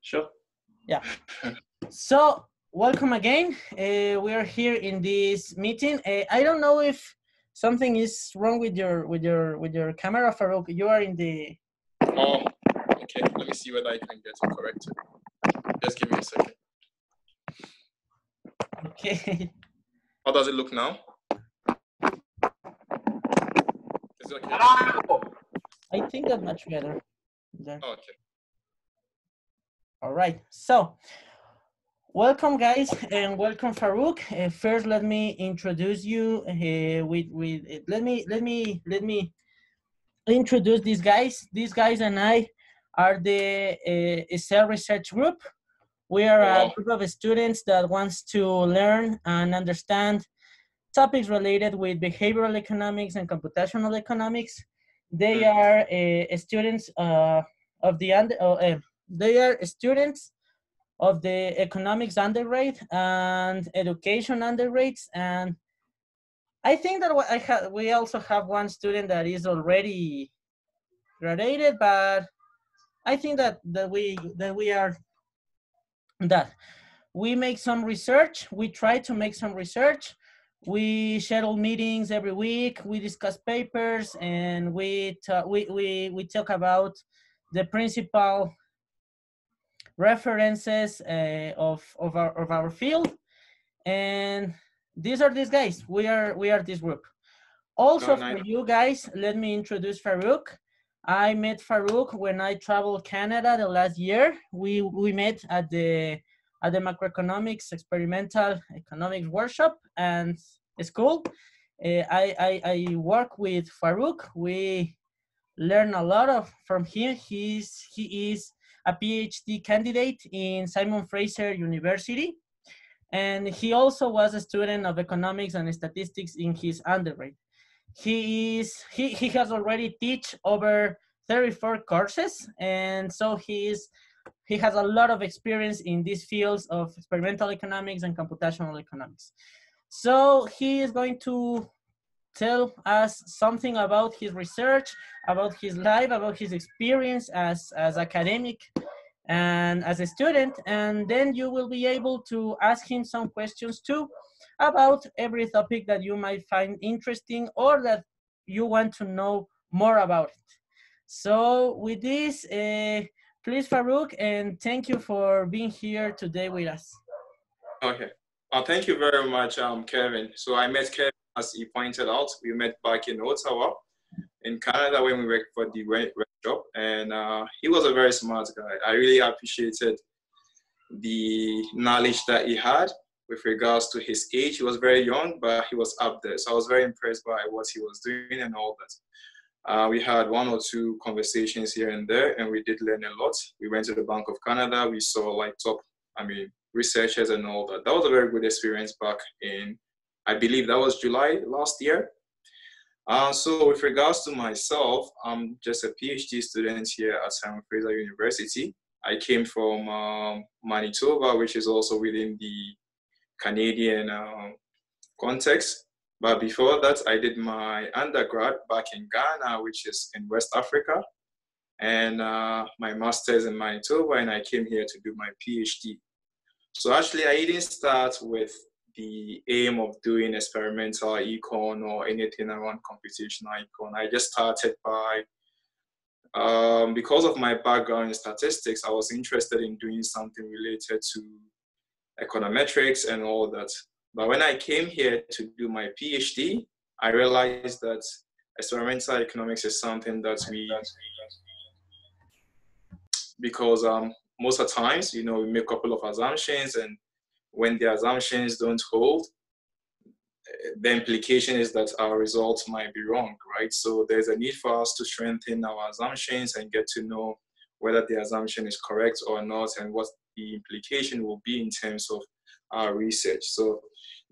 Sure. Yeah. So welcome again. We are here in this meeting. I don't know if something is wrong with your camera, Farouk. You are in the. Oh, okay. Let me see whether I can get it corrected. Just give me a second. Okay. How does it look now? Is it okay? I think that's much better. There. Okay. All right. So welcome, guys, and welcome, Farouk. First, let me introduce you. Let me introduce these guys. These guys and I are the cell research group. We are a group of students that wants to learn and understand topics related with behavioral economics and computational economics. They are students of the they are students of the economics undergrad and education undergrades, and I think that we also have one student that is already graduated, but I think that we make some research. We try to make some research. We schedule meetings every week. We discuss papers, and we talk about the principal references of our field. And these are these guys. We are this group. Also, for you guys, let me introduce Farouk. I met Farouk when I traveled Canada the last year. We met at the macroeconomics experimental economics workshop and school. I work with Farouk. We learn a lot from him. He is a PhD candidate in Simon Fraser University, and he also was a student of economics and statistics in his undergrad. He has already teach over 34 courses, and so he has a lot of experience in these fields of experimental economics and computational economics. So he is going to tell us something about his research, about his life, about his experience as academic and as a student, and then you will be able to ask him some questions too about every topic that you might find interesting or that you want to know more about it. So with this, please, Farouk, and thank you for being here today with us. Okay. Thank you very much, Kevin. So I met Kevin, as he pointed out. We met back in Ottawa, in Canada, when we worked for the workshop, and he was a very smart guy. I really appreciated the knowledge that he had with regards to his age. He was very young, but he was up there. So I was very impressed by what he was doing and all that. We had one or two conversations here and there, and we did learn a lot. We went to the Bank of Canada. We saw like top, researchers and all that. That was a very good experience back in, I believe that was July last year. So with regards to myself, I'm just a PhD student here at Simon Fraser University. I came from Manitoba, which is also within the Canadian context. But before that, I did my undergrad back in Ghana, which is in West Africa, and my master's in Manitoba, and I came here to do my PhD. So actually, I didn't start with the aim of doing experimental econ or anything around computational econ. I just started by, because of my background in statistics, I was interested in doing something related to econometrics and all that. But when I came here to do my PhD, I realized that experimental economics is something that because most of the times, we make a couple of assumptions, and when the assumptions don't hold, the implication is that our results might be wrong, right? So there's a need for us to strengthen our assumptions and get to know whether the assumption is correct or not, and what the implication will be in terms of our research. So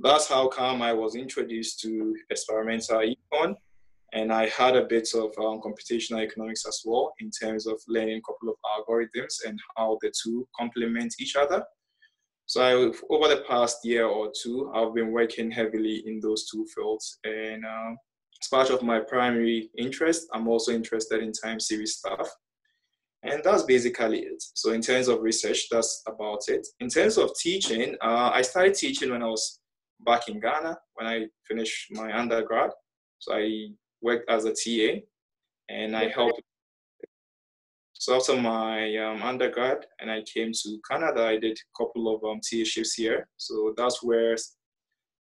that's how come I was introduced to experimental econ, and I had a bit of computational economics as well, in terms of learning a couple of algorithms and how the two complement each other. So over the past year or two, I've been working heavily in those two fields. And as part of my primary interest, I'm also interested in time series stuff. And that's basically it. So in terms of research, that's about it. In terms of teaching, I started teaching when I was back in Ghana, when I finished my undergrad. So I worked as a TA and I helped. So after my undergrad and I came to Canada, I did a couple of TA shifts here. So that's where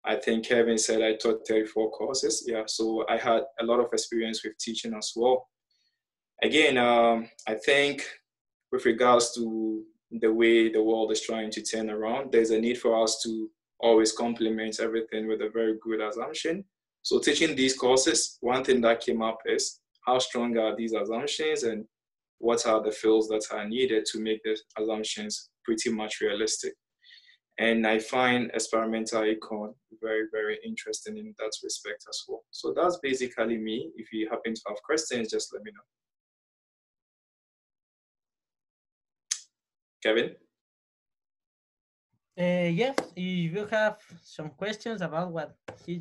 I think Kevin said I taught 34 courses. Yeah, so I had a lot of experience with teaching as well. Again, I think with regards to the way the world is trying to turn around, there's a need for us to always complement everything with a very good assumption. So teaching these courses, one thing that came up is how strong are these assumptions and what are the fields that are needed to make the assumptions pretty much realistic. And I find experimental econ very, very interesting in that respect as well. So that's basically me. If you happen to have questions, just let me know. Kevin? Yes, if you have some questions about what he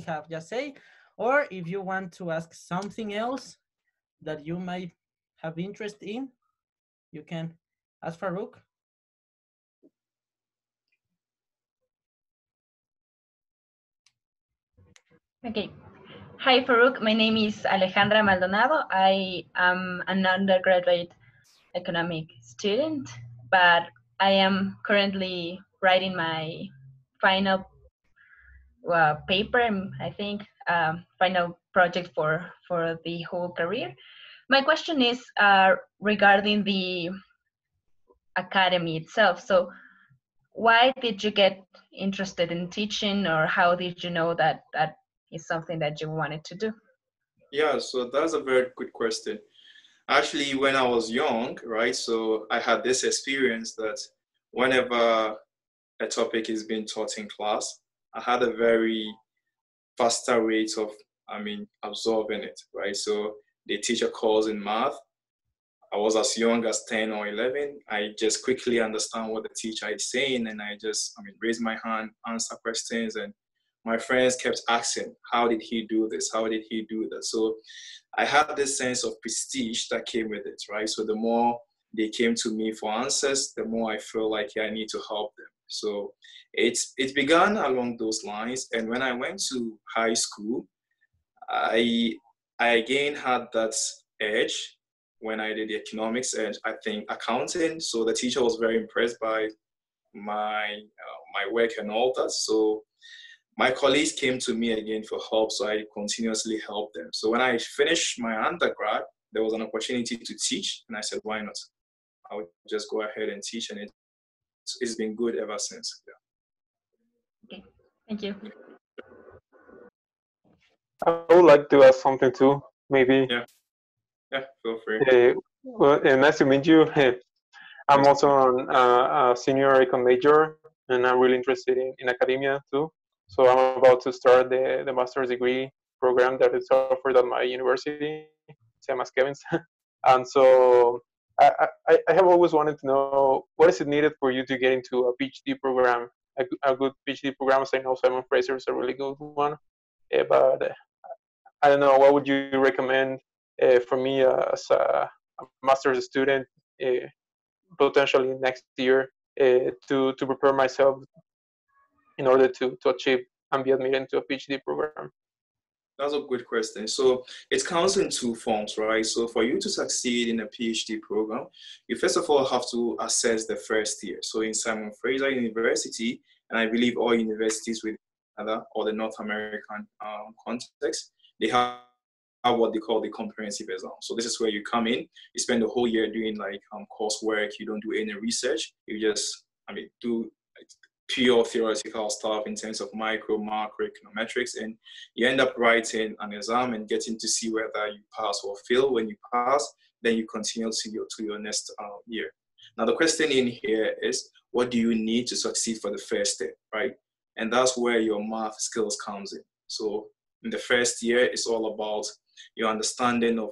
have just said, or if you want to ask something else that you might have interest in, you can ask Farouk. Okay. Hi, Farouk. My name is Alejandra Maldonado. I am an undergraduate economic student, but I am currently writing my final paper, I think, final project for the whole career. My question is regarding the academy itself. So why did you get interested in teaching, or how did you know that that is something that you wanted to do? Yeah, so that's a very good question. Actually, when I was young, right, so I had this experience that whenever a topic is being taught in class, I had a very faster rate of, absorbing it, right? So the teacher calls in math. I was as young as 10 or 11. I just quickly understand what the teacher is saying, and I just, raise my hand, answer questions, and my friends kept asking, how did he do this? How did he do that? So I had this sense of prestige that came with it, right? So the more they came to me for answers, the more I feel like, yeah, I need to help them. So it began along those lines. And when I went to high school, I again had that edge when I did the economics and I think accounting. So the teacher was very impressed by my work and all that. So my colleagues came to me again for help, so I continuously helped them. So when I finished my undergrad, there was an opportunity to teach, and I said, why not? I would just go ahead and teach, and it's been good ever since. Yeah. Okay, thank you. I would like to ask something too, maybe. Yeah, feel free. Well, nice to meet you. I'm also a senior econ major, and I'm really interested in academia too. So I'm about to start the master's degree program that is offered at my university, same as Kevin's. And so I have always wanted to know, what is it needed for you to get into a PhD program, a good PhD program? As I know Simon Fraser is a really good one, but I don't know, what would you recommend for me as a master's student, potentially next year, to prepare myself in order to achieve and be admitted into a PhD program? That's a good question. So it comes in two forms, right? So for you to succeed in a PhD program, you first of all have to assess the first year. So in Simon Fraser University, and I believe all universities with Canada or the North American context, they have what they call the comprehensive exam. So this is where you come in, you spend the whole year doing like coursework, you don't do any research, you just, do pure theoretical stuff in terms of micro, macro econometrics, and you end up writing an exam and getting to see whether you pass or fail. When you pass, then you continue to your next year. Now the question in here is, what do you need to succeed for the first step, right? And that's where your math skills comes in. So in the first year, it's all about your understanding of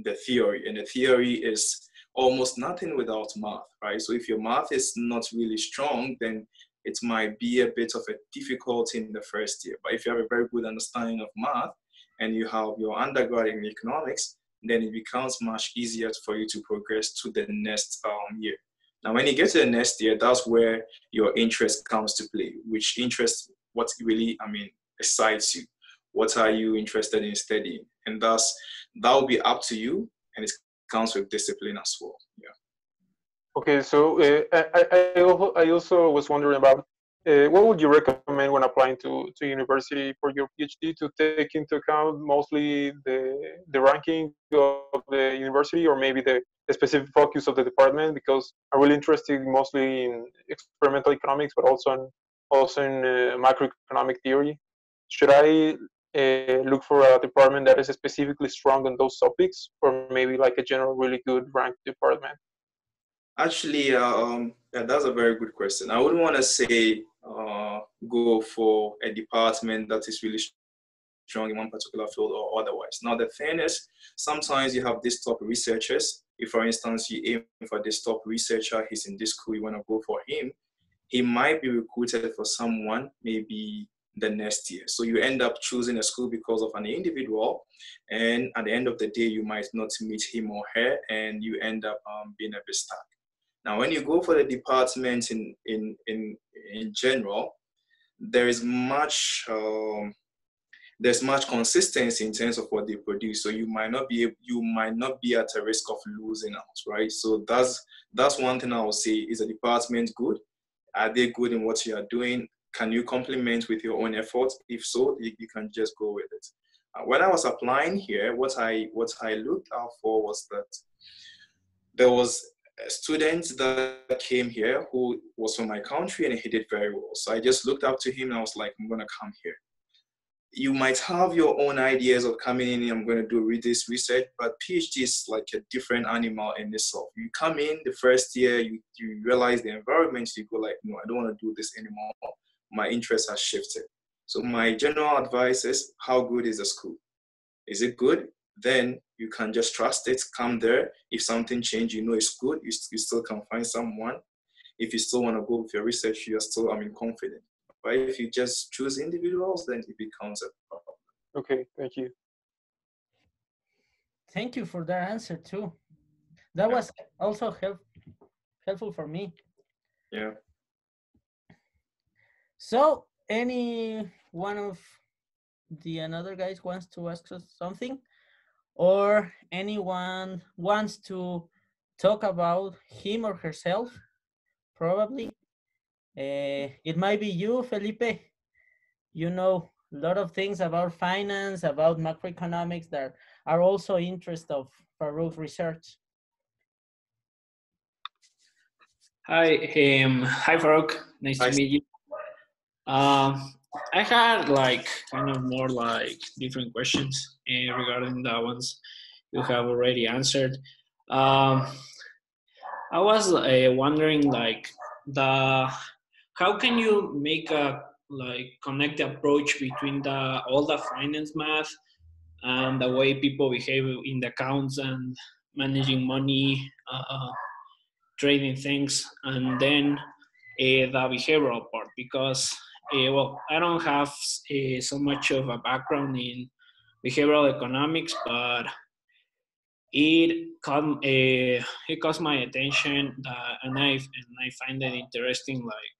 the theory, and the theory is almost nothing without math, right? So if your math is not really strong, then it might be a bit of a difficulty in the first year. But if you have a very good understanding of math and you have your undergrad in economics, then it becomes much easier for you to progress to the next year. Now, when you get to the next year, that's where your interest comes to play, which interest, what really, excites you. What are you interested in studying? And thus, that will be up to you, and it comes with discipline as well. Yeah. Okay, so I also was wondering about what would you recommend when applying to university for your PhD, to take into account mostly the ranking of the university, or maybe the specific focus of the department? Because I'm really interested mostly in experimental economics, but also in macroeconomic theory. Should I look for a department that is specifically strong on those topics, or maybe like a general really good ranked department? Actually, yeah, that's a very good question. I wouldn't want to say go for a department that is really strong in one particular field or otherwise. Now, the thing is, sometimes you have these top researchers. If, for instance, you aim for this top researcher, he's in this school, you want to go for him, he might be recruited for someone maybe the next year. So you end up choosing a school because of an individual, and at the end of the day, you might not meet him or her, and you end up being a bit stuck. Now, when you go for the department in general, there is much there's much consistency in terms of what they produce. So you might not be at a risk of losing out, right? So that's one thing I would say. Is a department good? Are they good in what you are doing? Can you complement with your own efforts? If so, you can just go with it. When I was applying here, what I looked out for was that there was a student that came here who was from my country, and he did very well. So I just looked up to him and I was like, I'm gonna come here. You might have your own ideas of coming in, I'm going to do this research, but PhD is like a different animal in itself. You come in the first year, you realize the environment, you go like, no, I don't want to do this anymore. My interest has shifted. So my general advice is, how good is the school? Is it good? Then you can just trust it, come there. If something changes, you know it's good, you still can find someone. If you still want to go with your research, you're still, confident. But if you just choose individuals, then it becomes a problem. Okay, thank you. Thank you for that answer too. That was also helpful for me. Yeah. So, any one of the another guys wants to ask us something, or anyone wants to talk about him or herself? Probably. It might be you, Felipe. You know a lot of things about finance, about macroeconomics that are also interest of Farouk research. Hi, hi Farouk. Nice to meet you. I had like kind of more like different questions regarding the ones you have already answered. I was wondering like how can you make a like connect the approach between all the finance math and the way people behave in the accounts and managing money, trading things, and then the behavioral part, because well, I don't have so much of a background in behavioral economics, but it caught my attention, and I find it interesting, like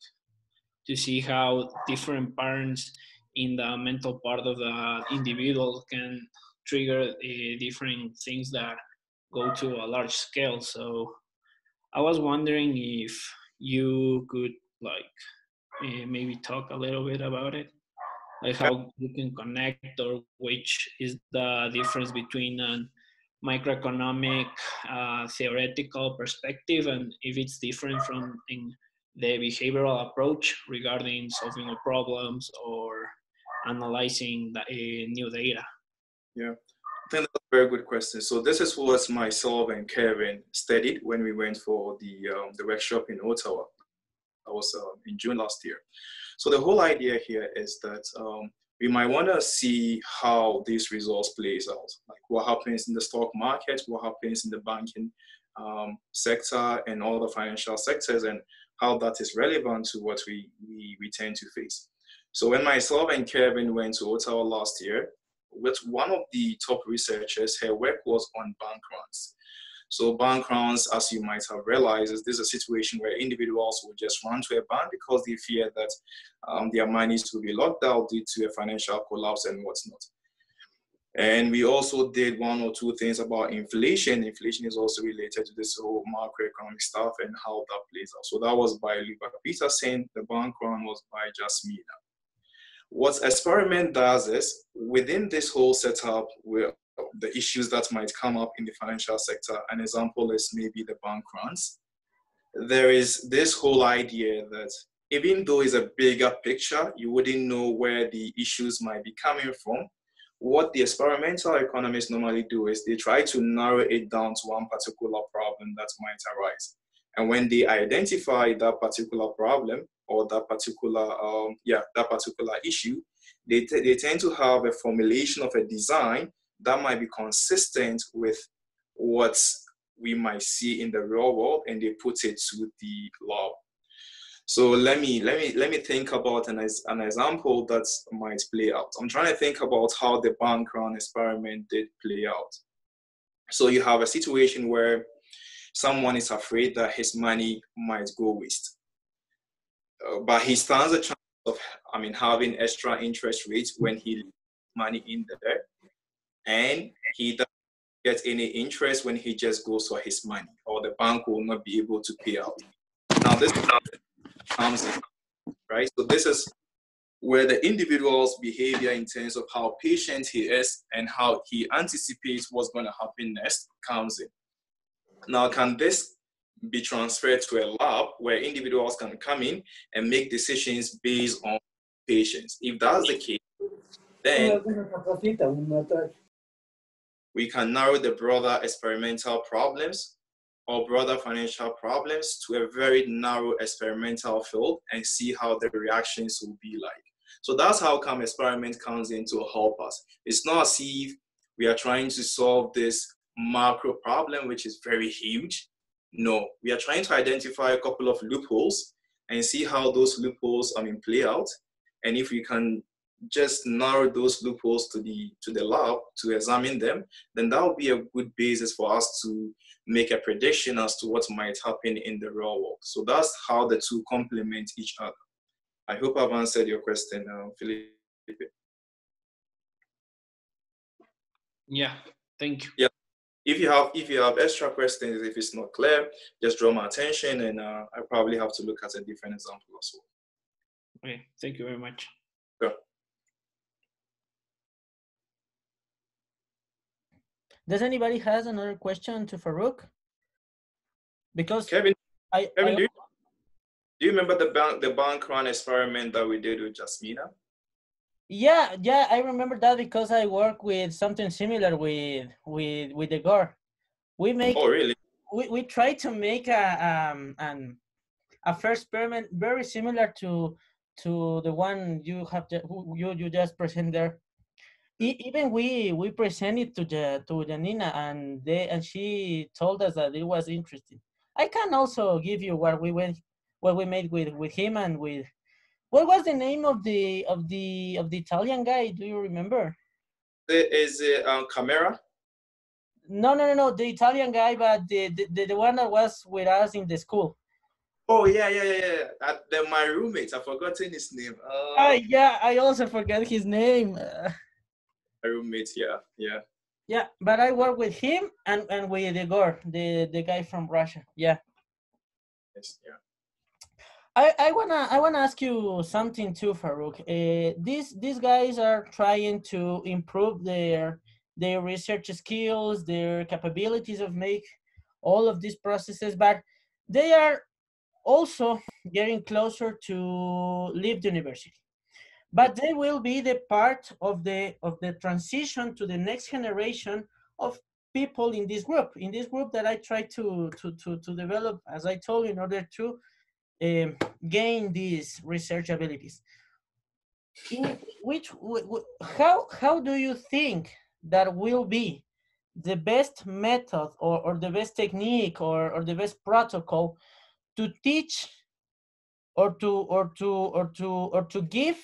to see how different patterns in the mental part of the individual can trigger different things that go to a large scale. So I was wondering if you could like maybe talk a little bit about it, like how you can connect, or which is the difference between an microeconomic theoretical perspective, and if it's different from in the behavioral approach regarding solving problems or analyzing the new data. Yeah, I think that's a very good question. So this is what myself and Kevin studied when we went for the workshop in Ottawa. That was in June last year. So the whole idea here is that we might want to see how these results plays out, like what happens in the stock market, what happens in the banking sector and all the financial sectors, and how that is relevant to what we tend to face. So when myself and Kevin went to Ottawa last year, with one of the top researchers. Her work was on bank runs. So bank runs, as you might have realized, is this a situation where individuals will just run to a bank because they fear that their monies will be locked out due to a financial collapse and whatnot. And we also did one or two things about inflation. Inflation is also related to this whole macroeconomic stuff and how that plays out. So that was by Luba Peterson. The bank run was by Jasmina. What experiment does is, within this whole setup, where the issues that might come up in the financial sector, an example is maybe the bank runs. There is this whole idea that even though it's a bigger picture, you wouldn't know where the issues might be coming from. What the experimental economists normally do is they try to narrow it down to one particular problem that might arise. And when they identify that particular problem or that particular issue, they tend to have a formulation of a design that might be consistent with what we might see in the real world, and they put it to the lab. So let me think about an example that might play out. I'm trying to think about how the bank run experiment did play out. So you have a situation where someone is afraid that his money might go waste, but he stands a chance of having extra interest rates when he leaves money in there, and he doesn't get any interest when he just goes for his money, or the bank will not be able to pay out. Now this comes in, right? So this is where the individual's behavior in terms of how patient he is and how he anticipates what's going to happen next comes in. Now, can this be transferred to a lab where individuals can come in and make decisions based on patients? If that's the case, then we can narrow the broader experimental problems or broader financial problems to a very narrow experimental field and see how the reactions will be like. So that's how come experiment comes in to help us. It's not as if we are trying to solve this macro problem, which is very huge. No, we are trying to identify a couple of loopholes and see how those loopholes play out. And if we can just narrow those loopholes to the lab to examine them, then that would be a good basis for us to make a prediction as to what might happen in the real world. So that's how the two complement each other. I hope I've answered your question, Felipe. Yeah, thank you. Yeah, if you have extra questions, if it's not clear, just draw my attention, and I probably have to look at a different example as well. Okay, thank you very much. Sure. Does anybody has another question to Farouk? Because Kevin, do you remember the bank run experiment that we did with Jasmina? Yeah, I remember that because I work with something similar with the GOR. We make. Oh, really? We try to make a first experiment very similar to the one you have you just presented there. Even we presented to Janina, and she told us that it was interesting. I can also give you what we made with him and with. What was the name of the Italian guy? Do you remember? Is it Camera? No, the Italian guy, but the one that was with us in the school. Oh yeah. My roommate, I've forgotten his name. Yeah, I also forgot his name. My roommate, yeah. Yeah, but I work with him and with Igor, the guy from Russia. Yeah. Yes, yeah. I wanna ask you something too, Farouk. These guys are trying to improve their research skills, their capabilities of make all of these processes, but they are also getting closer to leave the university. But they will be the part of the transition to the next generation of people in this group that I try to develop, as I told you, in order to gain these research abilities. How do you think that will be the best method or the best technique or the best protocol to teach or to give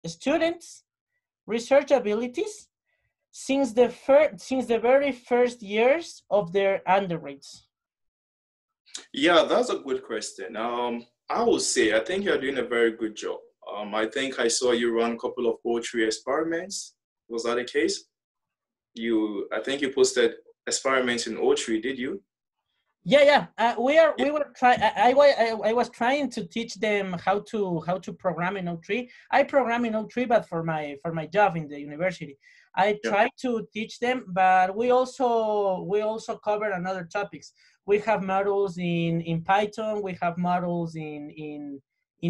students research abilities since the very first years of their undergrads? Yeah, that's a good question. I would say I think you're doing a very good job. I think I saw you run a couple of poetry experiments. Was that the case? I think you posted experiments in O3, did you? Yeah. We were trying. I was trying to teach them how to program in O3. I program in O3, but for my job in the university, I try to teach them. But we also cover another topics. We have models in Python. We have models in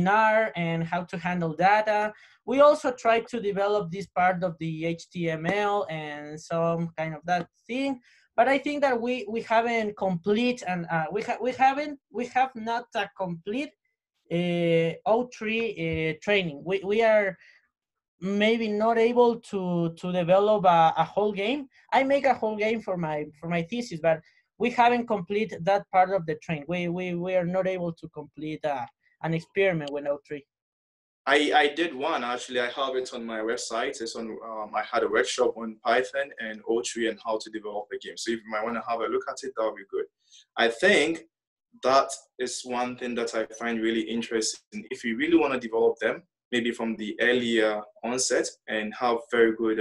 R and how to handle data. We also try to develop this part of the HTML and some kind of that thing. But I think that we haven't complete, and we have not a complete O3 training. We are maybe not able to develop a whole game. I make a whole game for my thesis, but we haven't completed that part of the train. We are not able to complete an experiment with O3. I did one actually. I have it on my website. It's on. I had a workshop on Python and O3 and how to develop a game. So if you might want to have a look at it, that would be good. I think that is one thing that I find really interesting. If you really want to develop them, maybe from the earlier onset and have very good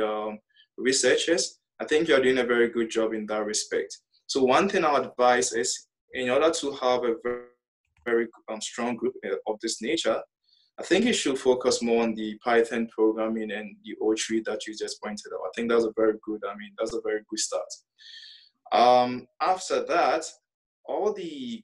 researchers, I think you're doing a very good job in that respect. So one thing I would advise is, in order to have a very strong group of this nature, I think you should focus more on the Python programming and the O3 that you just pointed out. I think that's a very good, that's a very good start. After that, all the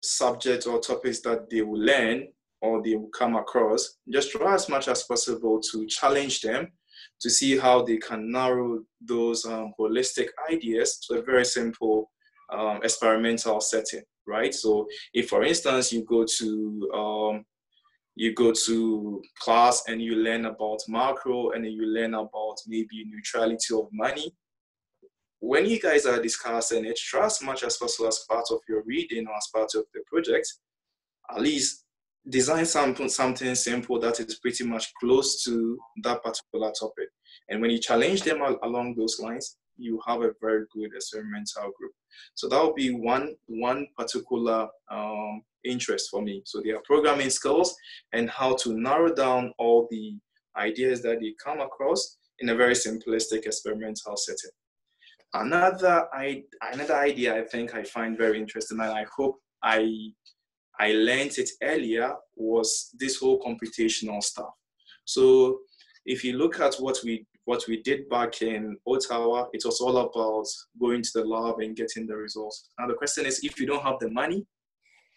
subjects or topics that they will learn or they will come across, just try as much as possible to challenge them to see how they can narrow those holistic ideas to a very simple experimental setting, right? So if, for instance, you go to class and you learn about macro and then you learn about maybe neutrality of money, when you guys are discussing it, try as much as possible as part of your reading or as part of the project, at least design something simple that is pretty much close to that particular topic. And when you challenge them along those lines, you have a very good experimental group. So that would be one particular interest for me. So their programming skills and how to narrow down all the ideas that they come across in a very simplistic experimental setting. Another idea I think I find very interesting, and I hope I learned it earlier, was this whole computational stuff. So if you look at what we did back in Ottawa, it was all about going to the lab and getting the results. Now the question is, if you don't have the money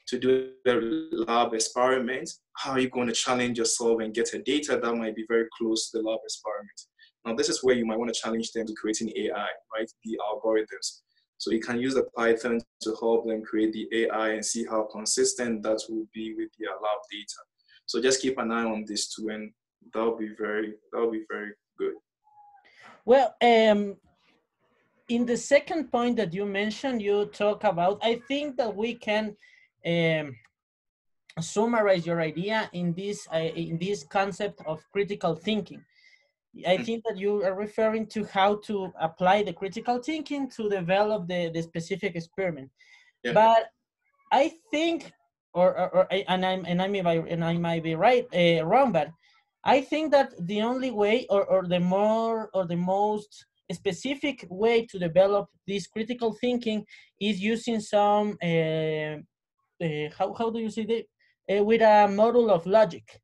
to do the lab experiment, how are you going to challenge yourself and get a data that might be very close to the lab experiment? Now this is where you might want to challenge them to creating AI, right? The algorithms. So you can use the Python to help them create the AI and see how consistent that will be with their lab data. So just keep an eye on this too, and that'll be very good. Well, in the second point that you mentioned, you talk about, I think that we can summarize your idea in this concept of critical thinking. I think that you are referring to how to apply the critical thinking to develop the specific experiment. Yeah. But I think, and I might be right, wrong, but I think that the only way, or the most specific way to develop this critical thinking is using some how do you say that, with a model of logic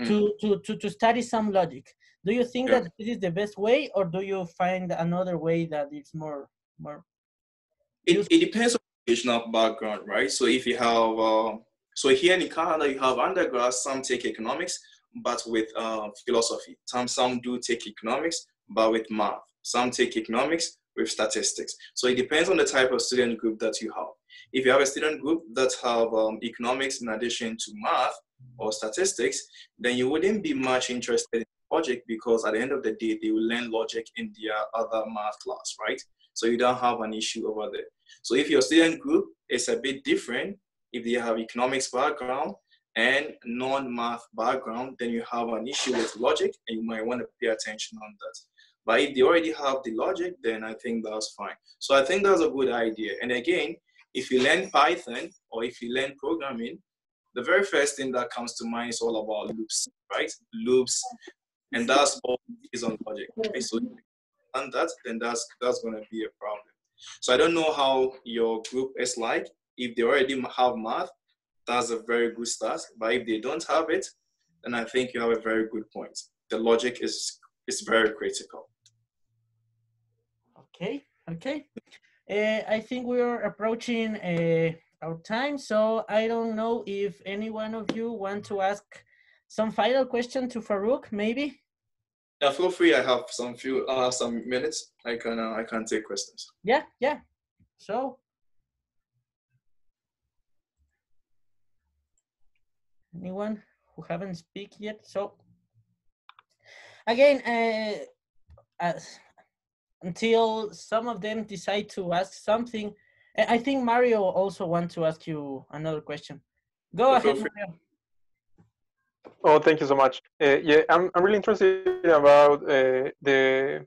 to study some logic. Do you think that this is the best way, or do you find another way that it's more? It depends on the educational background, right? So if you have, so here in Canada, you have undergrads, some take economics, but with philosophy. Some do take economics, but with math. Some take economics with statistics. So it depends on the type of student group that you have. If you have a student group that have economics in addition to math or statistics, then you wouldn't be much interested in logic, because at the end of the day, they will learn logic in their other math class, right? So you don't have an issue over there. So if your student group is a bit different, if they have economics background, and non-math background, then you have an issue with logic and you might want to pay attention on that. But if they already have the logic, then I think that's fine. So I think that's a good idea. And again, if you learn Python or if you learn programming, the very first thing that comes to mind is all about loops, right? Loops, and that's all based on logic. Okay? So if you learn that, then that's going to be a problem. So I don't know how your group is like. If they already have math, that's a very good start. But if they don't have it, then I think you have a very good point. The logic is very critical. Okay. I think we are approaching our time, so I don't know if any one of you want to ask some final question to Farouk, maybe. Yeah, feel free. I have some minutes. I can take questions. Yeah. So, anyone who haven't speak yet? So, again, until some of them decide to ask something, I think Mario also wants to ask you another question. Go ahead, Mario. Oh, thank you so much. Yeah, I'm really interested about the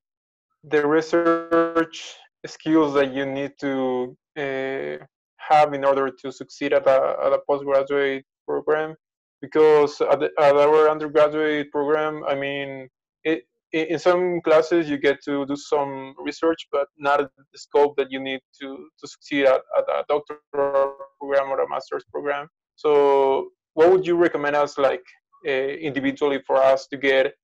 research skills that you need to have in order to succeed at a postgraduate program, because at our undergraduate program, I mean, in some classes you get to do some research, but not at the scope that you need to succeed at a doctoral program or a master's program. So what would you recommend us, like, individually, for us to get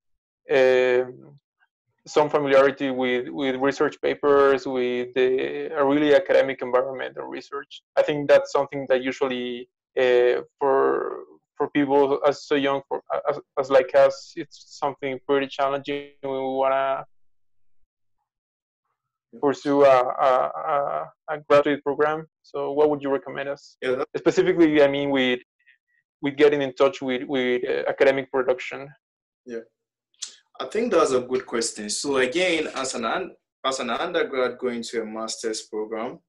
some familiarity with research papers, with a really academic environment of research? I think that's something that usually for people as so young, as like us, it's something pretty challenging when we want to pursue a graduate program. So what would you recommend us? Yeah, specifically, I mean, with getting in touch with academic production. Yeah, I think that's a good question. So again, as an undergrad going to a master's program,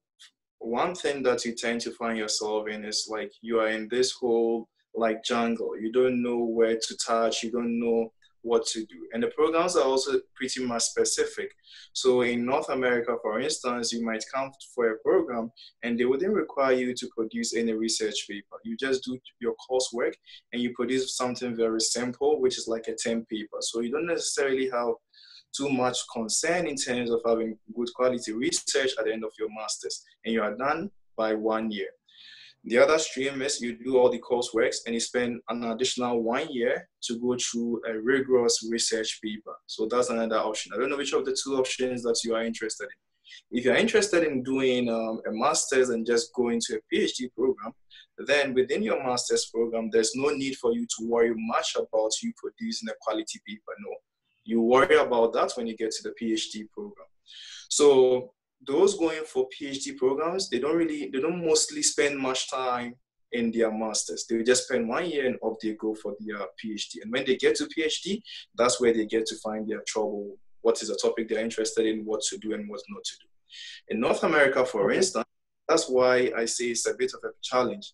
one thing that you tend to find yourself in is like you are in this whole like jungle. You don't know where to touch. You don't know what to do. And the programs are also pretty much specific. So in North America, for instance, you might come for a program and they wouldn't require you to produce any research paper. You just do your coursework and you produce something very simple, which is like a 10 paper. So you don't necessarily have too much concern in terms of having good quality research at the end of your master's, and you are done by 1 year. The other stream is you do all the coursework and you spend an additional 1 year to go through a rigorous research paper. So that's another option. I don't know which of the two options that you are interested in. If you're interested in doing a master's and just going to a PhD program, then within your master's program, there's no need for you to worry much about you producing a quality paper. No, you worry about that when you get to the PhD program. So those going for PhD programs, they don't mostly spend much time in their masters. They just spend 1 year and off they go for their PhD. And when they get to PhD, that's where they get to find their trouble, what is a topic they're interested in, what to do and what not to do. In North America, for instance, that's why I say it's a bit of a challenge.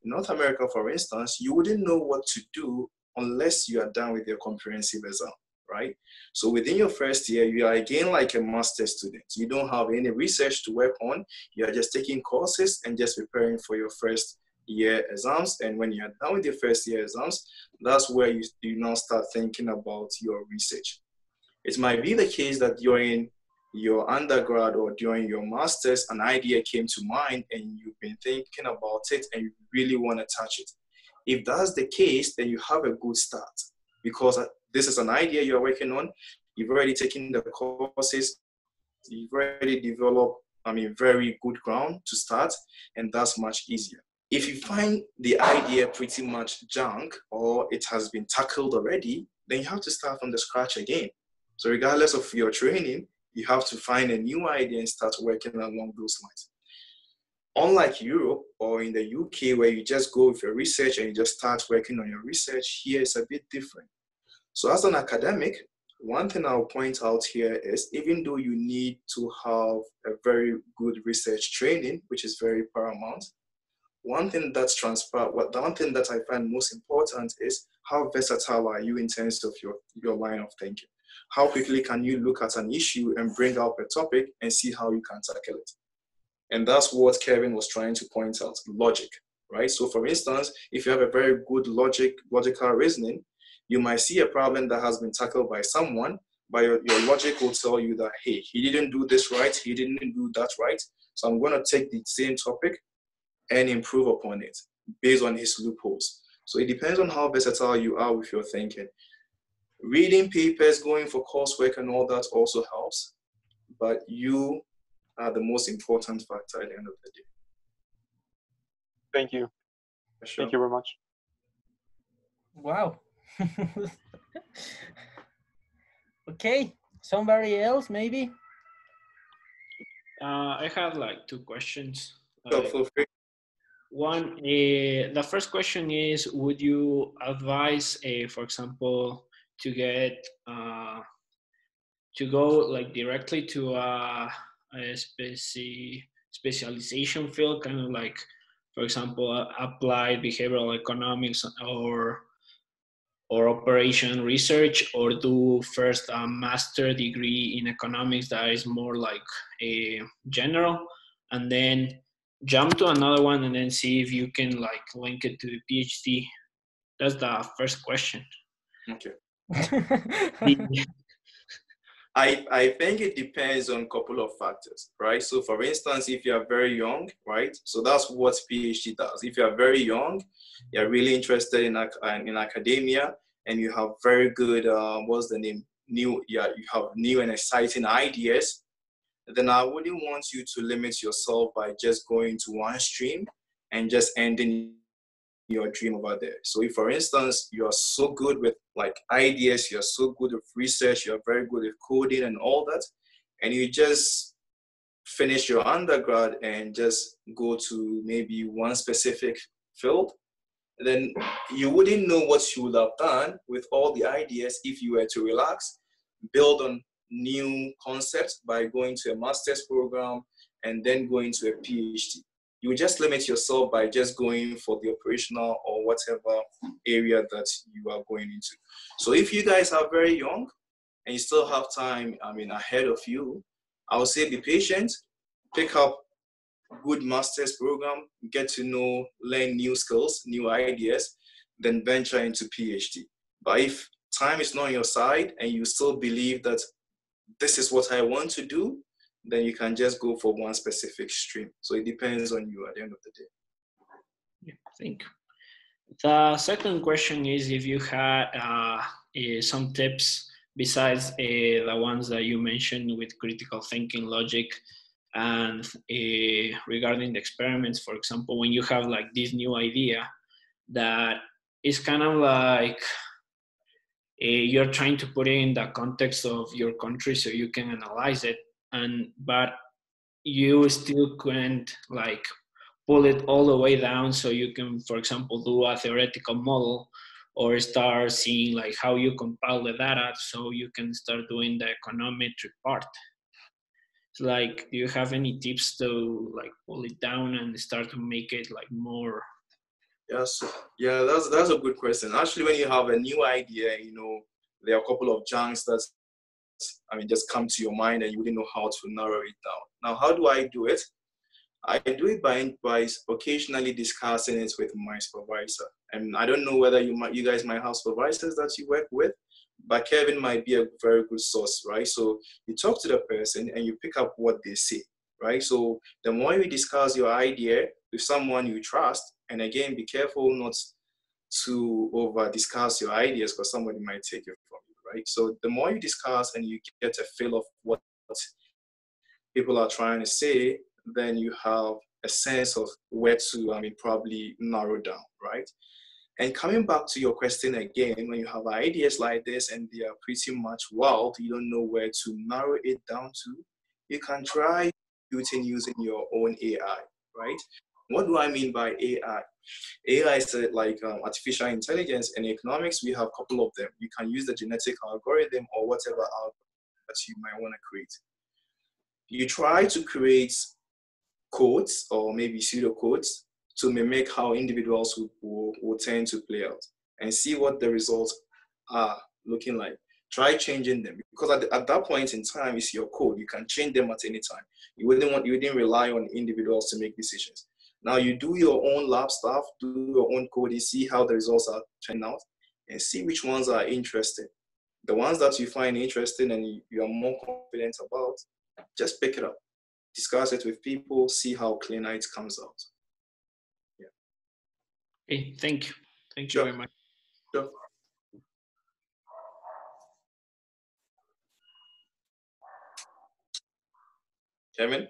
In North America, for instance, you wouldn't know what to do unless you are done with your comprehensive exam, right? So within your first year, you are again like a master's student. You don't have any research to work on. You are just taking courses and just preparing for your first year exams. And when you are done with your first year exams, that's where you now start thinking about your research. It might be the case that you're in your undergrad or during your master's, an idea came to mind and you've been thinking about it and you really want to touch it. If that's the case, then you have a good start, because this is an idea you're working on. You've already taken the courses. You've already developed, very good ground to start, and that's much easier. If you find the idea pretty much junk or it has been tackled already, then you have to start from the scratch again. So regardless of your training, you have to find a new idea and start working along those lines. Unlike Europe or in the UK, where you just go with your research and you just start working on your research, here it's a bit different. So as an academic, one thing I'll point out here is, even though you need to have a very good research training, which is very paramount, one thing that's the one thing that I find most important is how versatile are you in terms of your line of thinking. How quickly can you look at an issue and bring up a topic and see how you can tackle it? And that's what Kevin was trying to point out, logic, right? So for instance, if you have a very good logical reasoning, you might see a problem that has been tackled by someone, but your logic will tell you that, hey, he didn't do this right, he didn't do that right. So I'm going to take the same topic and improve upon it based on his loopholes. So it depends on how versatile you are with your thinking. Reading papers, going for coursework and all that also helps, but you are the most important factor at the end of the day. Thank you. Sure. Thank you very much. Wow. Okay, somebody else maybe? I have like two questions. Feel free. One, the first question is, would you advise, for example, to get to go like directly to a specialization field, kind of like, for example, applied behavioral economics or operation research, or do first a master degree in economics that is more like a general, and then jump to another one and then see if you can like link it to the PhD? That's the first question. Okay. I think it depends on a couple of factors, right? So for instance, if you are very young, right? So that's what PhD does. If you are very young, you're really interested in academia, and you have very good, you have new and exciting ideas, then I wouldn't want you to limit yourself by just going to one stream and just ending your dream over there. So if, for instance, you're so good with like ideas, you're so good with research, you're very good with coding and all that, and you just finish your undergrad and just go to maybe one specific field, then you wouldn't know what you would have done with all the ideas if you were to relax, build on new concepts by going to a master's program and then going to a PhD. You would just limit yourself by just going for the operational or whatever area that you are going into. So if you guys are very young and you still have time, ahead of you, I would say be patient, pick up good master's program, get to know, learn new skills, new ideas, then venture into PhD. But if time is not on your side and you still believe that this is what I want to do, then you can just go for one specific stream. So it depends on you at the end of the day. Yeah, thank you. The second question is if you had some tips besides the ones that you mentioned with critical thinking, logic, and regarding the experiments. For example, when you have like this new idea that is kind of like you're trying to put it in the context of your country so you can analyze it, but you still can't like pull it all the way down so you can, for example, do a theoretical model or start seeing like how you compile the data so you can start doing the econometric part. So like, do you have any tips to like pull it down and start to make it like more? Yes, yeah, that's a good question. Actually, when you have a new idea, there are a couple of junks that just come to your mind and you wouldn't know how to narrow it down. Now, how do I do it? I do it by occasionally discussing it with my supervisor. And I don't know whether you guys might have supervisors that you work with, but Kevin might be a very good source, right? So you talk to the person and you pick up what they say, right? So the more you discuss your idea with someone you trust, and again, be careful not to over discuss your ideas because somebody might take it from you, right? So the more you discuss and you get a feel of what people are trying to say, then you have a sense of where to, probably narrow down, right? And coming back to your question again, when you have ideas like this and they are pretty much wild, you don't know where to narrow it down to, you can try using your own AI, right? What do I mean by AI? AI is like artificial intelligence. In economics, we have a couple of them. You can use the genetic algorithm or whatever algorithm that you might want to create. You try to create codes or maybe pseudo codes to mimic how individuals will tend to play out and see what the results are looking like. Try changing them, because at that point in time, it's your code. You can change them at any time. You wouldn't rely on individuals to make decisions. Now you do your own lab stuff, do your own coding, see how the results are turning out, and see which ones are interesting. The ones that you find interesting and you are more confident about, just pick it up, discuss it with people, see how clean it comes out. Yeah. Okay, thank you. Thank you very much. Sure. Kevin?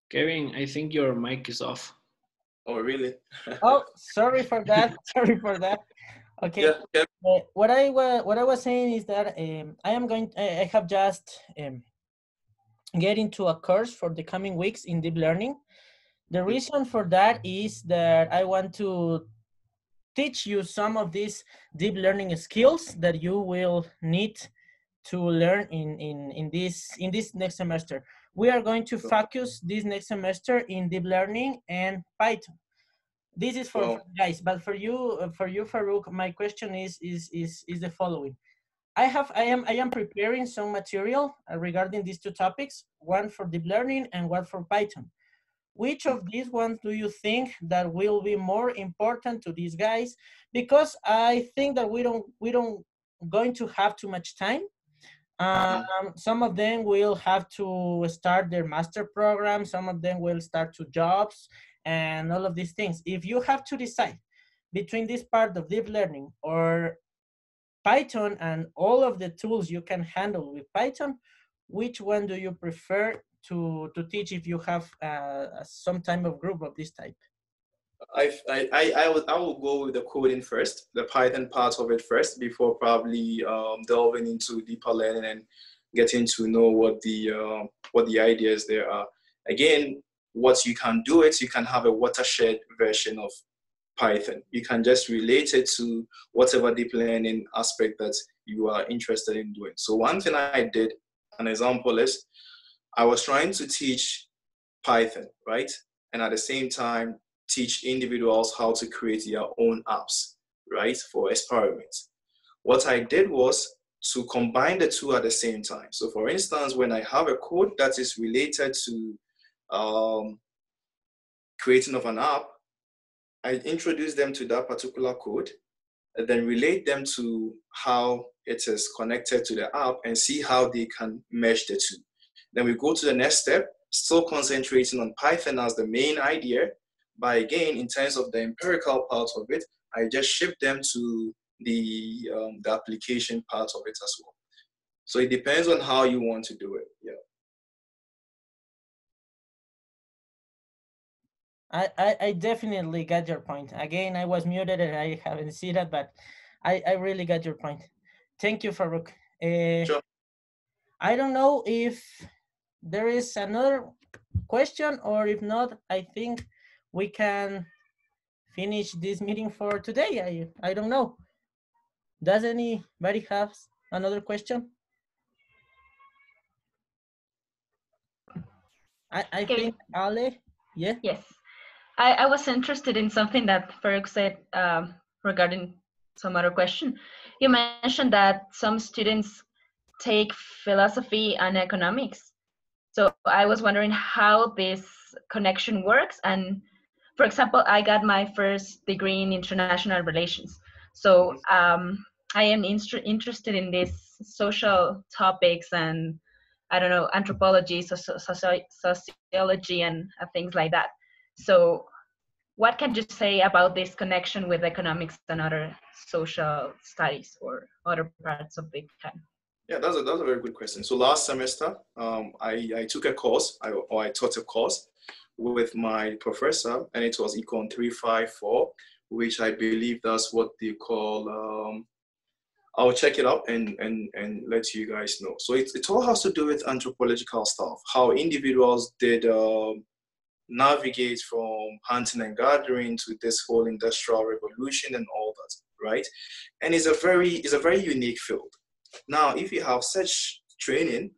Kevin, I think your mic is off. Oh, really? Oh, sorry for that. Sorry for that. Okay. Yeah. What I was saying is that I have just get into a course for the coming weeks in deep learning. The reason for that is that I want to teach you some of these deep learning skills that you will need to learn in this next semester. We are going to focus this next semester in deep learning and Python. This is for guys, but for you, Farouk, my question is the following. I am preparing some material regarding these two topics, one for deep learning and one for Python. Which of these ones do you think that will be more important to these guys? Because I think that we don't going to have too much time. Some of them will have to start their master program. Some of them will start to jobs and all of these things. If you have to decide between this part of deep learning or Python and all of the tools you can handle with Python, which one do you prefer to teach if you have some type of group of this type? I will go with the coding first, the Python part of it first, before probably delving into deeper learning and getting to know what the ideas there are. Again, what you can do it, you can have a watershed version of Python. You can just relate it to whatever deep learning aspect that you are interested in doing. So one thing I did, an example is, I was trying to teach Python, right? And at the same time, teach individuals how to create their own apps, right? For experiments. What I did was to combine the two at the same time. So for instance, when I have a code that is related to creating of an app, I introduce them to that particular code and then relate them to how it is connected to the app and see how they can mesh the two. Then we go to the next step, still concentrating on Python as the main idea, but again, in terms of the empirical part of it, I just shift them to the application part of it as well. So it depends on how you want to do it. Yeah. I definitely got your point. Again, I was muted and I haven't seen that, but I really got your point. Thank you, Farouk. Sure. I don't know if there is another question, or if not, I think we can finish this meeting for today. I don't know. Does anybody have another question? I think Ale, yeah? Yes. I was interested in something that Farouk said regarding some other question. You mentioned that some students take philosophy and economics. So I was wondering how this connection works. And for example, I got my first degree in international relations. So I am interested in these social topics and, I don't know, anthropology, sociology, and things like that. So what can you say about this connection with economics and other social studies or other parts of the kind? Yeah, that's a very good question. So last semester, I took a course, I taught a course with my professor, and it was Econ 354, which I believe that's what they call, I'll check it up and let you guys know. So it all has to do with anthropological stuff, how individuals did navigate from hunting and gathering to this whole industrial revolution and all that, right? And it's a very unique field. Now, if you have such training,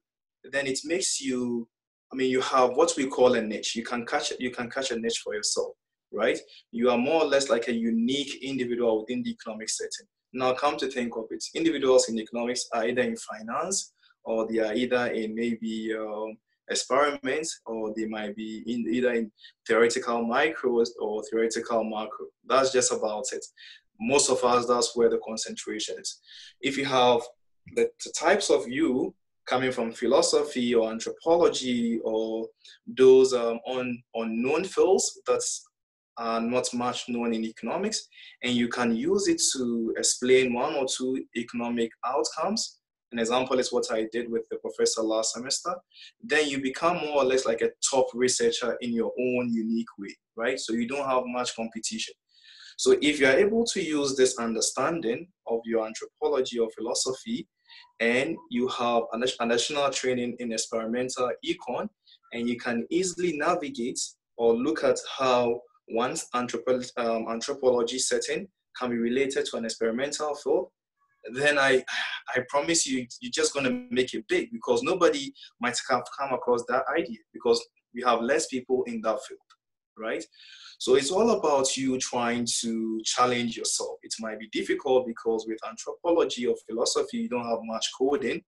then it makes you, I mean, you have what we call a niche. You can catch a niche for yourself, right? You are more or less like a unique individual within the economic setting. Now, come to think of it, individuals in economics are either in finance, or they are either in maybe experiments, or they might be either in theoretical micros or theoretical macro. That's just about it. Most of us, that's where the concentration is. If you have the types of you coming from philosophy or anthropology or those unknown fields that's are not much known in economics, and you can use it to explain one or two economic outcomes. An example is what I did with the professor last semester. Then you become more or less like a top researcher in your own unique way, right? So you don't have much competition. So if you're able to use this understanding of your anthropology or philosophy, and you have an additional training in experimental econ, and you can easily navigate or look at how one's anthropology setting can be related to an experimental field, then I promise you, you're just going to make it big, because nobody might have come across that idea, because we have less people in that field, right? So it's all about you trying to challenge yourself. It might be difficult because with anthropology or philosophy, you don't have much coding.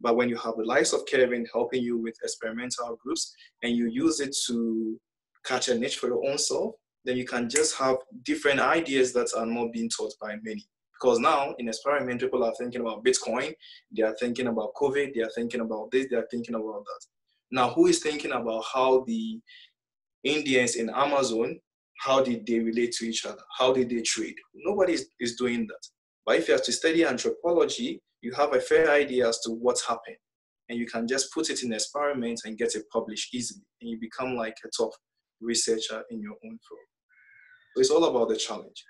But when you have the likes of Kevin helping you with experimental groups, and you use it to catch a niche for your own self, then you can just have different ideas that are not being taught by many. Because now in experiment, people are thinking about Bitcoin, they are thinking about COVID, they are thinking about this, they are thinking about that. Now, who is thinking about how the Indians in Amazon, how did they relate to each other? How did they trade? Nobody is doing that. But if you have to study anthropology, you have a fair idea as to what happened. And you can just put it in experiments and get it published easily. And you become like a top researcher in your own field. So it's all about the challenge.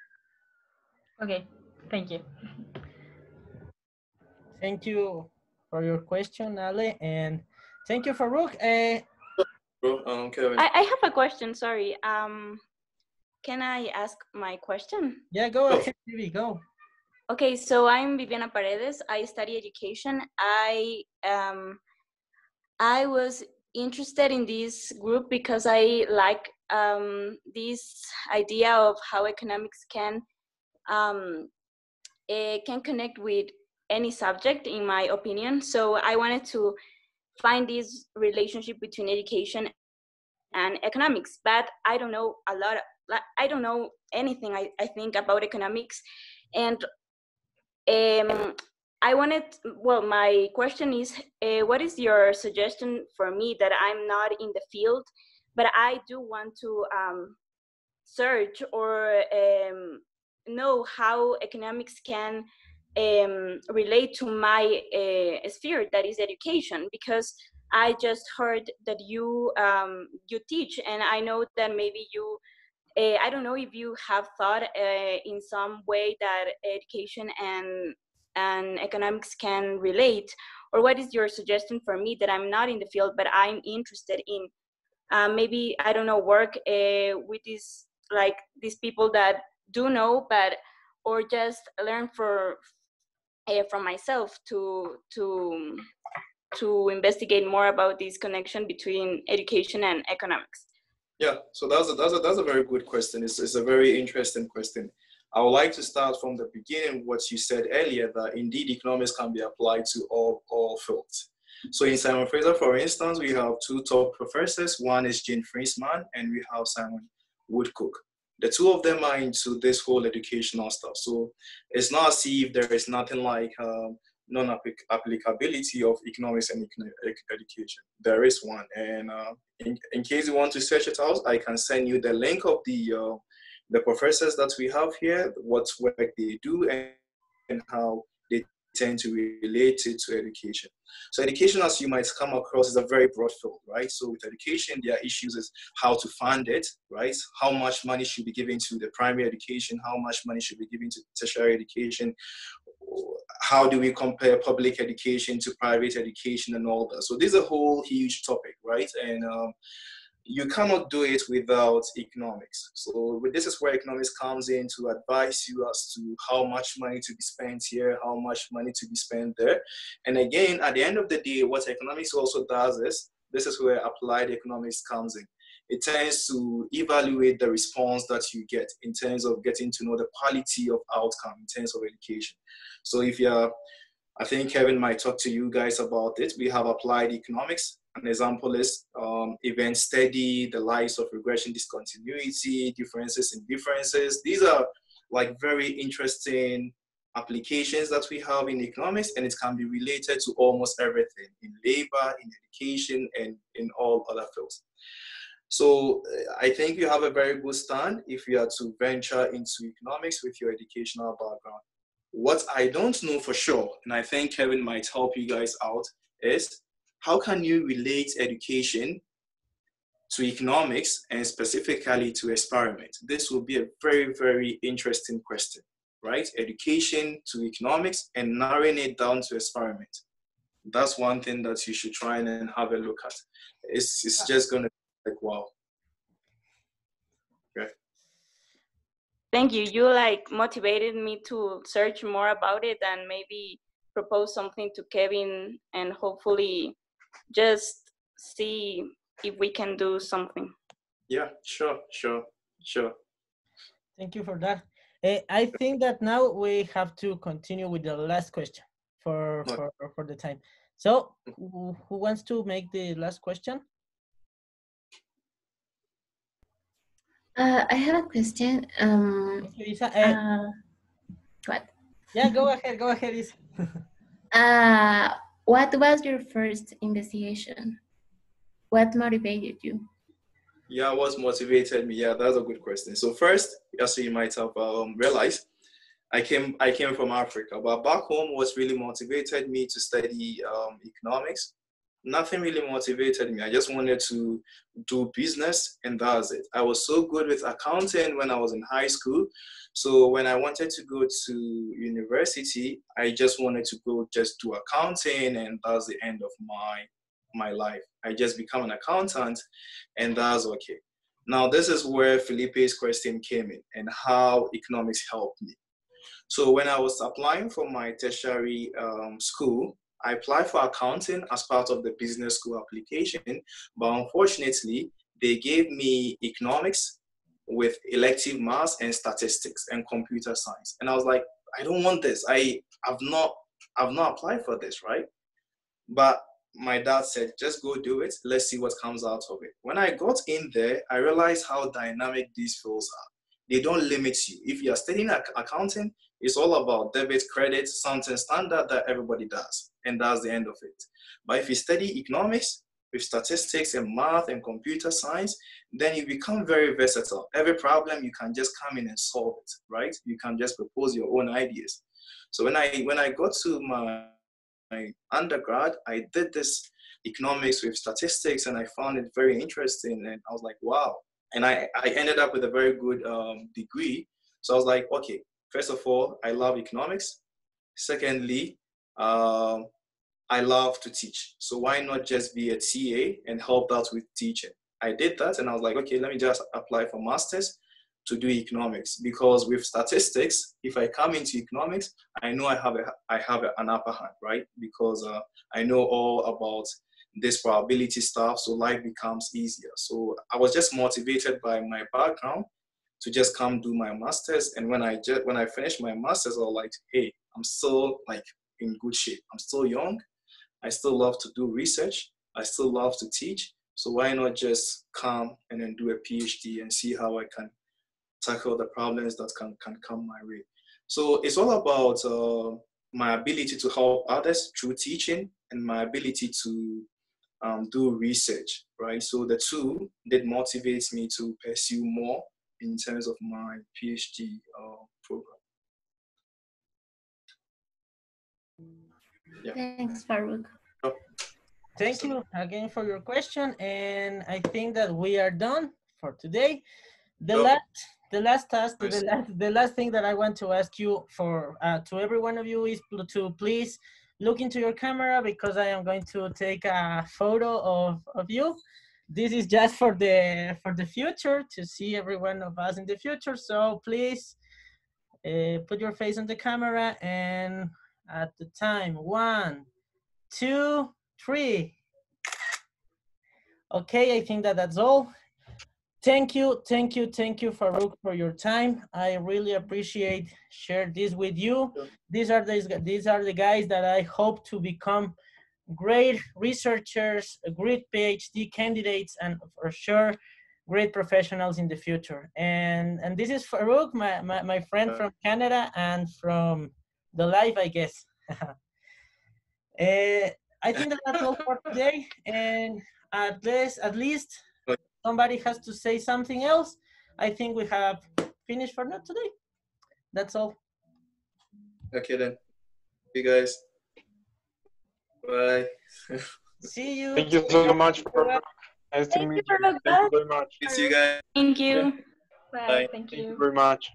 Okay, thank you. Thank you for your question, Ale, and thank you, Farouk. Kevin. I have a question, sorry. Can I ask my question? Yeah, go ahead, Vivi, go. Okay, so I'm Viviana Paredes. I study education. I was interested in this group because I like this idea of how economics can connect with any subject, in my opinion. So I wanted to find this relationship between education and economics, but I don't know a lot. I don't know anything, I think, about economics. And I wanted, well, my question is, what is your suggestion for me that I'm not in the field, but I do want to search or know how economics can relate to my sphere, that is education, because I just heard that you you teach, and I know that maybe you, I don't know if you have thought in some way that education and economics can relate, or what is your suggestion for me that I'm not in the field but I'm interested in maybe, I don't know, work with these, like these people that do know, but or just learn from myself to investigate more about this connection between education and economics. Yeah, so that's a very good question. It's a very interesting question. I would like to start from the beginning, what you said earlier, that indeed economics can be applied to all fields. So in Simon Fraser, for instance, we have two top professors. One is Jane Friesman, and we have Simon Woodcock. The two of them are into this whole educational stuff. So it's not as if there is nothing like non-applicability of economics and education. There is one. And in case you want to search it out, I can send you the link of the professors that we have here, what work they do, and how they tend to relate it to education. So education, as you might come across, is a very broad field, right? So with education, there are issues is how to fund it, right? How much money should be given to the primary education? How much money should be given to tertiary education? How do we compare public education to private education and all that? So this is a whole huge topic, right? And you cannot do it without economics. So this is where economics comes in to advise you as to how much money to be spent here, how much money to be spent there. And again, at the end of the day, what economics also does is, this is where applied economics comes in. It tends to evaluate the response that you get in terms of getting to know the quality of outcome in terms of education. So if you're, I think Kevin might talk to you guys about it. We have applied economics. An example is event study, the lies of regression discontinuity, differences in differences. These are like very interesting applications that we have in economics, and it can be related to almost everything in labor, in education, and in all other fields. So I think you have a very good stand if you are to venture into economics with your educational background. What I don't know for sure, and I think Kevin might help you guys out, is how can you relate education to economics and specifically to experiment? This will be a very, very interesting question, right? Education to economics and narrowing it down to experiment. That's one thing that you should try and have a look at. It's just going to be like, wow. Okay. Thank you. You like motivated me to search more about it and maybe propose something to Kevin and hopefully just see if we can do something. Yeah, sure. Thank you for that. I think that now we have to continue with the last question for the time. So who wants to make the last question? I have a question. What? Yeah, go ahead, Isa. What was your first investigation? What motivated you? Yeah, what motivated me? Yeah, that's a good question. So first, as you might have realized, I came from Africa, but back home, what really motivated me to study economics? Nothing really motivated me. I just wanted to do business, and that's it. I was so good with accounting when I was in high school. So when I wanted to go to university, I just wanted to go just do accounting, and that's the end of my life. I just become an accountant, and that's okay. Now, this is where Felipe's question came in and how economics helped me. So when I was applying for my tertiary school, I applied for accounting as part of the business school application, but unfortunately, they gave me economics with elective maths and statistics and computer science. And I was like, I don't want this. I've not applied for this, right? But my dad said, just go do it. Let's see what comes out of it. When I got in there, I realized how dynamic these fields are. They don't limit you. If you are studying accounting, it's all about debit, credit, something standard that everybody does. And that's the end of it. But if you study economics with statistics and math and computer science, then you become very versatile. Every problem, you can just come in and solve it, right? You can just propose your own ideas. So when I got to my undergrad, I did this economics with statistics, and I found it very interesting. And I was like, wow. And I ended up with a very good degree. So I was like, okay, first of all, I love economics. Secondly, I love to teach. So why not just be a TA and help out with teaching? I did that, and I was like, okay, let me just apply for masters to do economics, because with statistics, if I come into economics, I know I have an upper hand, right? Because I know all about this probability stuff, so life becomes easier. So I was just motivated by my background to just come do my masters. And when I finished my masters, I was like, hey, I'm still like in good shape. I'm still young. I still love to do research. I still love to teach. So why not just come and then do a PhD and see how I can tackle the problems that can come my way. So it's all about my ability to help others through teaching and my ability to do research, right? So the two that motivates me to pursue more in terms of my PhD program. Yeah. Thanks, Farouk. Thank you again for your question, and I think that we are done for today. The last task, the last thing that I want to ask you for to every one of you is to please look into your camera, because I am going to take a photo of you. this is just for the future, to see every one of us in the future. So please put your face on the camera, and at the time, 1, 2, 3. Okay, I think that that's all. Thank you, Farouk, for your time. I really appreciate share this with you. These are the guys that I hope to become great researchers, great PhD candidates, and for sure, great professionals in the future. And this is Farouk, my friend from Canada and from the live, I guess. I think that's all for today. And at least somebody has to say something else. I think we have finished for not today. That's all. Okay then. You guys. Bye. See you. Thank you so much. Nice to meet you. Thank you very much. See you guys. Thank you. Bye. Bye. Thank Thank you you. very much.